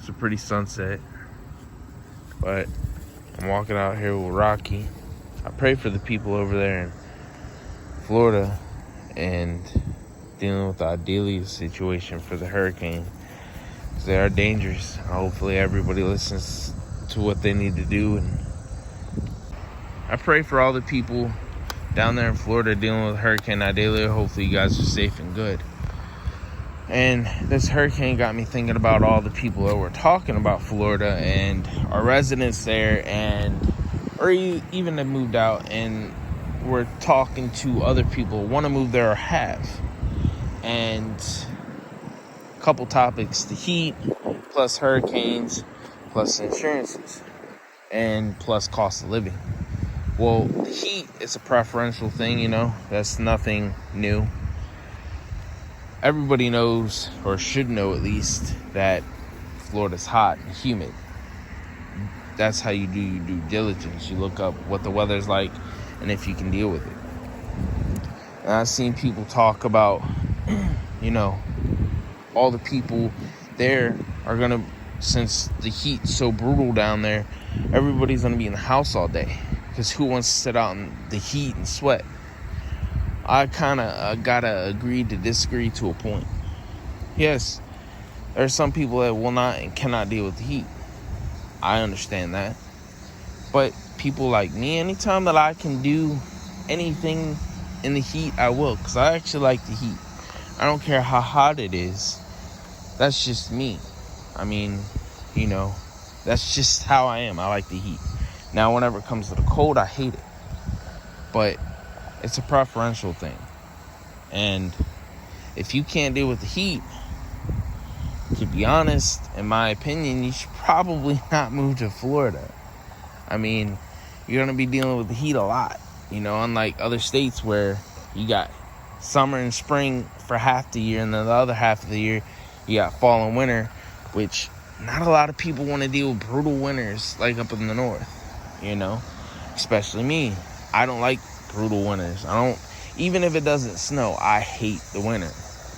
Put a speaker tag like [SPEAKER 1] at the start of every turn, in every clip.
[SPEAKER 1] It's a pretty sunset. But I'm walking out here with Rocky. I pray for the people over there in Florida and dealing with the Adelia situation for the hurricane. Because they are dangerous. Hopefully everybody listens to what they need to do. And I pray for all the people down there in Florida dealing with Hurricane Idalia. Hopefully you guys are safe and good. And this hurricane got me thinking about all the people that were talking about Florida and our residents there, or even that moved out and we're talking to other people who want to move there or have. And a couple topics: the heat, plus hurricanes, plus insurances, and plus cost of living. Well, the heat is a preferential thing, that's nothing new. Everybody knows, or should know at least, that Florida's hot and humid. That's how you do your due diligence. You look up what the weather's like and if you can deal with it. And I've seen people talk about, all the people there are going to, since the heat's so brutal down there, everybody's going to be in the house all day. Because who wants to sit out in the heat and sweat? I kind of gotta agree to disagree to a point. Yes, there are some people that will not and cannot deal with the heat. I understand that. But people like me, anytime that I can do anything in the heat, I will. Because I actually like the heat. I don't care how hot it is. That's just me. I mean, that's just how I am. I like the heat. Now, whenever it comes to the cold, I hate it. But it's a preferential thing. And if you can't deal with the heat, to be honest, in my opinion, you should probably not move to Florida. I mean, you're going to be dealing with the heat a lot. Unlike other states where you got summer and spring for half the year, and then the other half of the year, you got fall and winter, which not a lot of people want to deal with brutal winters like up in the north, especially me. I don't like brutal winters. Even if it doesn't snow, I hate the winter.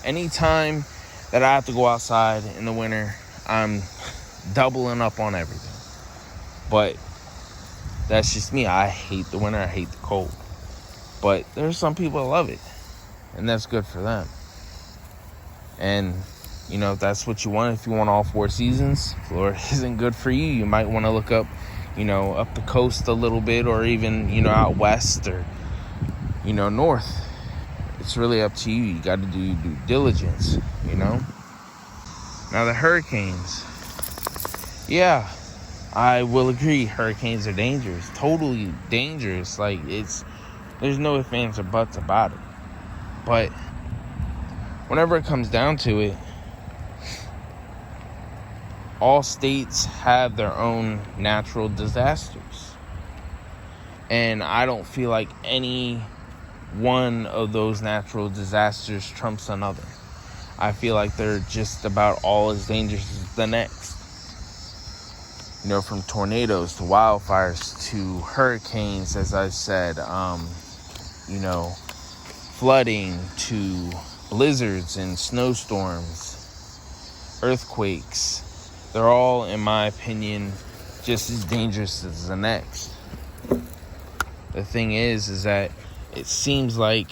[SPEAKER 1] Anytime that I have to go outside in the winter, I'm doubling up on everything. But that's just me. I hate the winter. I hate the cold. But there's some people that love it, and that's good for them. And if that's what you want, if you want all 4 seasons, Florida isn't good for you. You might want to look up, up the coast a little bit, or even, out west, or north. It's really up to you. You got to do your due diligence, Now the hurricanes. Yeah, I will agree. Hurricanes are dangerous. Totally dangerous. There's no ifs, ands, or buts about it. But whenever it comes down to it, all states have their own natural disasters. And I don't feel like any one of those natural disasters trumps another. I feel like they're just about all as dangerous as the next. From tornadoes to wildfires to hurricanes, as I said, flooding to blizzards and snowstorms, earthquakes. They're all, in my opinion, just as dangerous as the next. The thing is that it seems like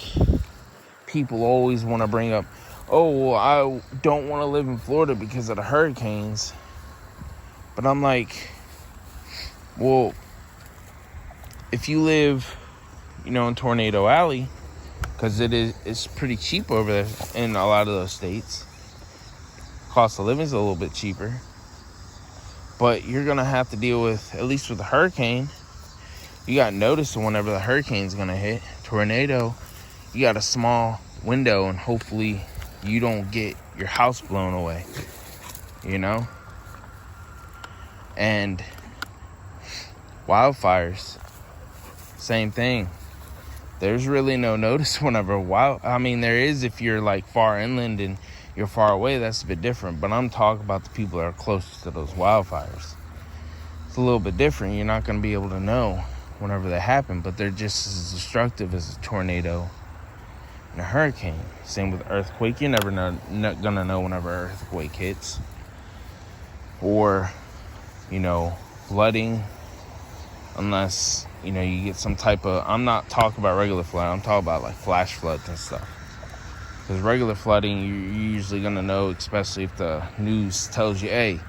[SPEAKER 1] people always want to bring up, I don't want to live in Florida because of the hurricanes. But I'm like, well, if you live, in Tornado Alley, because it's pretty cheap over there in a lot of those states. Cost of living is a little bit cheaper. But you're going to have to deal with, at least with a hurricane, you got notice of whenever the hurricane's going to hit. Tornado, you got a small window, and hopefully you don't get your house blown away, And wildfires, same thing. There's really no notice whenever there is if you're far inland and you're far away, that's a bit different. But I'm talking about the people that are closest to those wildfires. It's a little bit different. You're not going to be able to know whenever they happen, but they're just as destructive as a tornado and a hurricane. Same with earthquake. You're never not going to know whenever an earthquake hits. or, flooding, unless, you get some type of, I'm not talking about regular flood, I'm talking about like flash floods and stuff. Because regular flooding, you're usually going to know, especially if the news tells you, hey,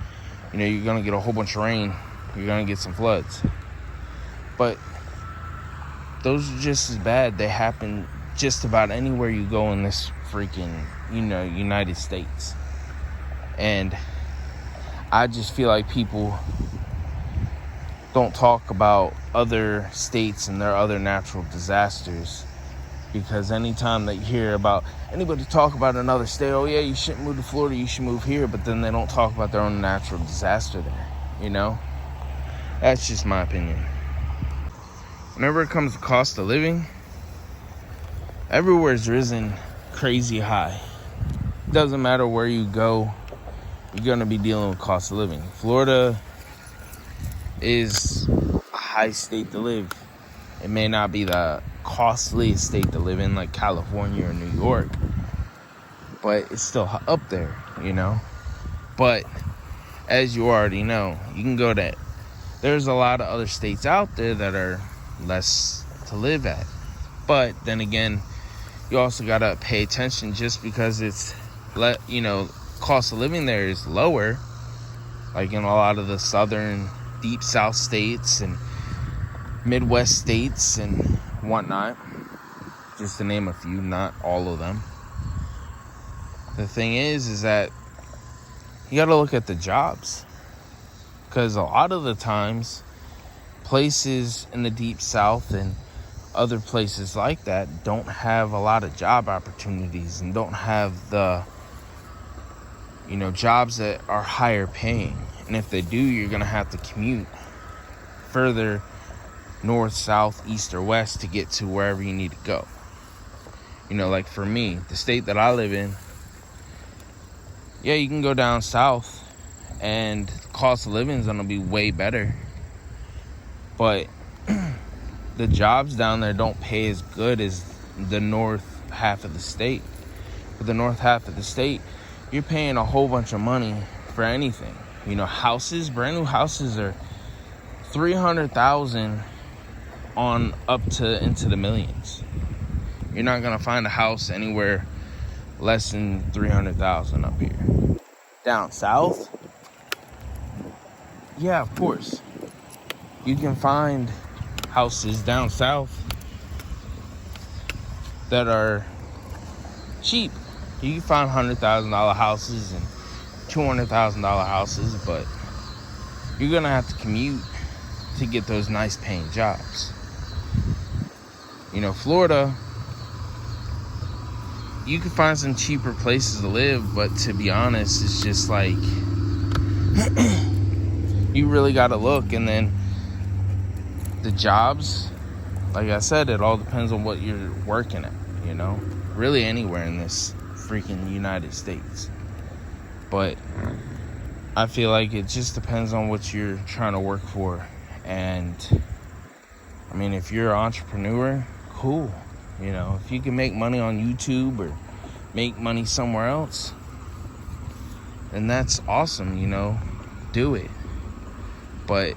[SPEAKER 1] you're going to get a whole bunch of rain, you're going to get some floods. But those are just as bad. They happen just about anywhere you go in this freaking, United States. And I just feel like people don't talk about other states and their other natural disasters, because anytime that you hear about anybody talk about another state, oh yeah, you shouldn't move to Florida, you should move here, but then they don't talk about their own natural disaster there, That's just my opinion. Whenever it comes to cost of living, everywhere's risen crazy high. Doesn't matter where you go, you're going to be dealing with cost of living. Florida is a high state to live. It may not be the costliest state to live in like California or New York, but it's still up there, But as you already know, you can go to, there's a lot of other states out there that are less to live at. But then again, you also got to pay attention, just because it's, cost of living there is lower, like in a lot of the southern, deep south states and Midwest states and whatnot, just to name a few, not all of them. The thing is that you got to look at the jobs, because a lot of the times places in the deep south and other places like that don't have a lot of job opportunities and don't have the jobs that are higher paying. And if they do, you're gonna have to commute further north, south, east, or west to get to wherever you need to go. Like for me, the state that I live in, yeah, you can go down south and the cost of living is gonna be way better, but the jobs down there don't pay as good as the north half of the state. For the north half of the state, you're paying a whole bunch of money for anything. Houses, brand new houses are $300,000 on up to into the millions. You're not gonna find a house anywhere less than $300,000 up here. Down south, yeah, of course, you can find houses down south that are cheap. You can find $100,000 houses and $200,000 houses, but you're gonna have to commute to get those nice paying jobs. Florida, you can find some cheaper places to live, but to be honest, it's just like you really gotta look. And then the jobs, like I said, it all depends on what you're working at, really anywhere in this freaking United States. But I feel like it just depends on what you're trying to work for. And if you're an entrepreneur, cool. If you can make money on YouTube or make money somewhere else, then that's awesome, do it. But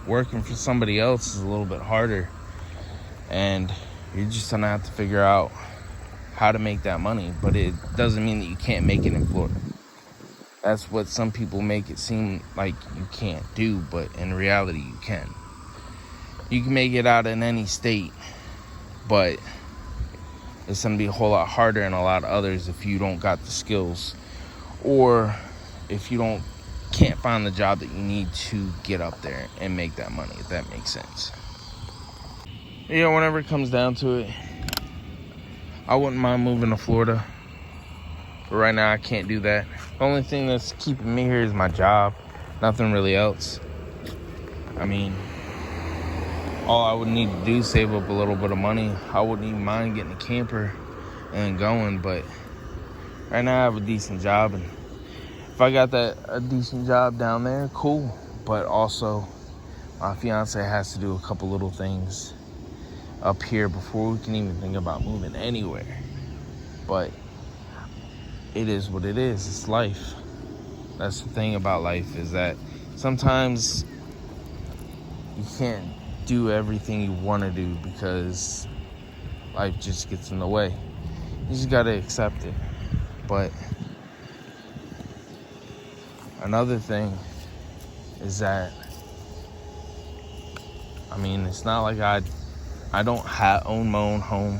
[SPEAKER 1] working for somebody else is a little bit harder, and you're just gonna have to figure out how to make that money. But it doesn't mean that you can't make it in Florida. That's what some people make it seem like you can't do, but in reality you can. You can make it out in any state, but it's gonna be a whole lot harder in a lot of others if you don't got the skills, or if you can't find the job that you need to get up there and make that money, if that makes sense. Whenever it comes down to it, I wouldn't mind moving to Florida, but right now I can't do that. The only thing that's keeping me here is my job, nothing really else. All I would need to do is save up a little bit of money. I wouldn't even mind getting a camper and going, but right now I have a decent job, and if I got a decent job down there, cool. But also, my fiance has to do a couple little things up here before we can even think about moving anywhere. But it is what it is. It's life. That's the thing about life, is that sometimes you can't do everything you want to do because life just gets in the way. You just gotta accept it. But another thing is that, I mean, it's not like I don't own my own home.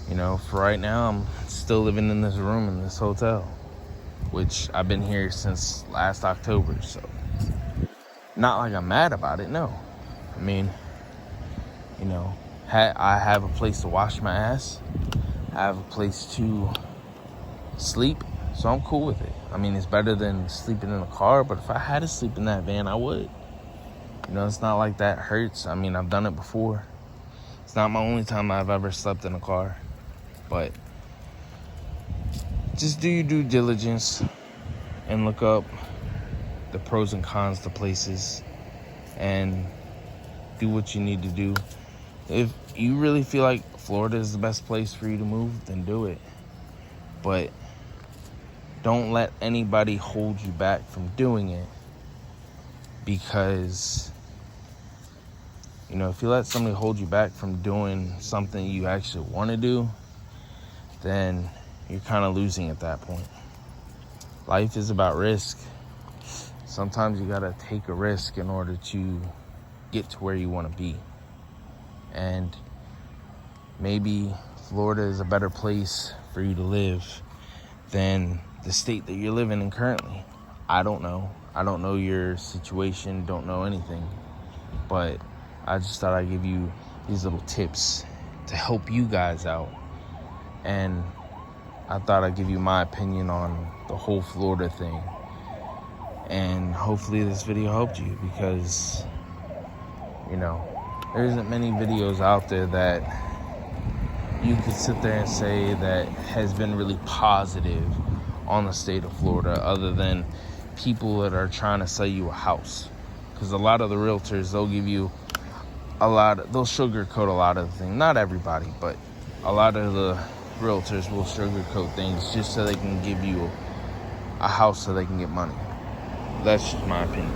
[SPEAKER 1] You know, for right now, I'm still living in this room in this hotel, which I've been here since last October. So, not like I'm mad about it, no. I mean, you know, I have a place to wash my ass. I have a place to sleep, so I'm cool with it. I mean, it's better than sleeping in a car, but if I had to sleep in that van, I would. You know, it's not like that hurts. I mean, I've done it before. It's not my only time I've ever slept in a car. But just do your due diligence and look up the pros and cons to places and do what you need to do. If you really feel like Florida is the best place for you to move, then do it. But don't let anybody hold you back from doing it, because, you know, if you let somebody hold you back from doing something you actually want to do, then you're kind of losing at that point. Life is about risk. Sometimes you gotta take a risk in order to get to where you want to be. And maybe Florida is a better place for you to live than the state that you're living in currently. I don't know. I don't know your situation, don't know anything. But I just thought I'd give you these little tips to help you guys out. And I thought I'd give you my opinion on the whole Florida thing. And hopefully this video helped you, because, you know, there isn't many videos out there that you could sit there and say that has been really positive on the state of Florida, other than people that are trying to sell you a house. Because a lot of the realtors, they'll give you they'll sugarcoat a lot of the things. Not everybody, but a lot of the realtors will sugarcoat things just so they can give you a house so they can get money. That's just my opinion.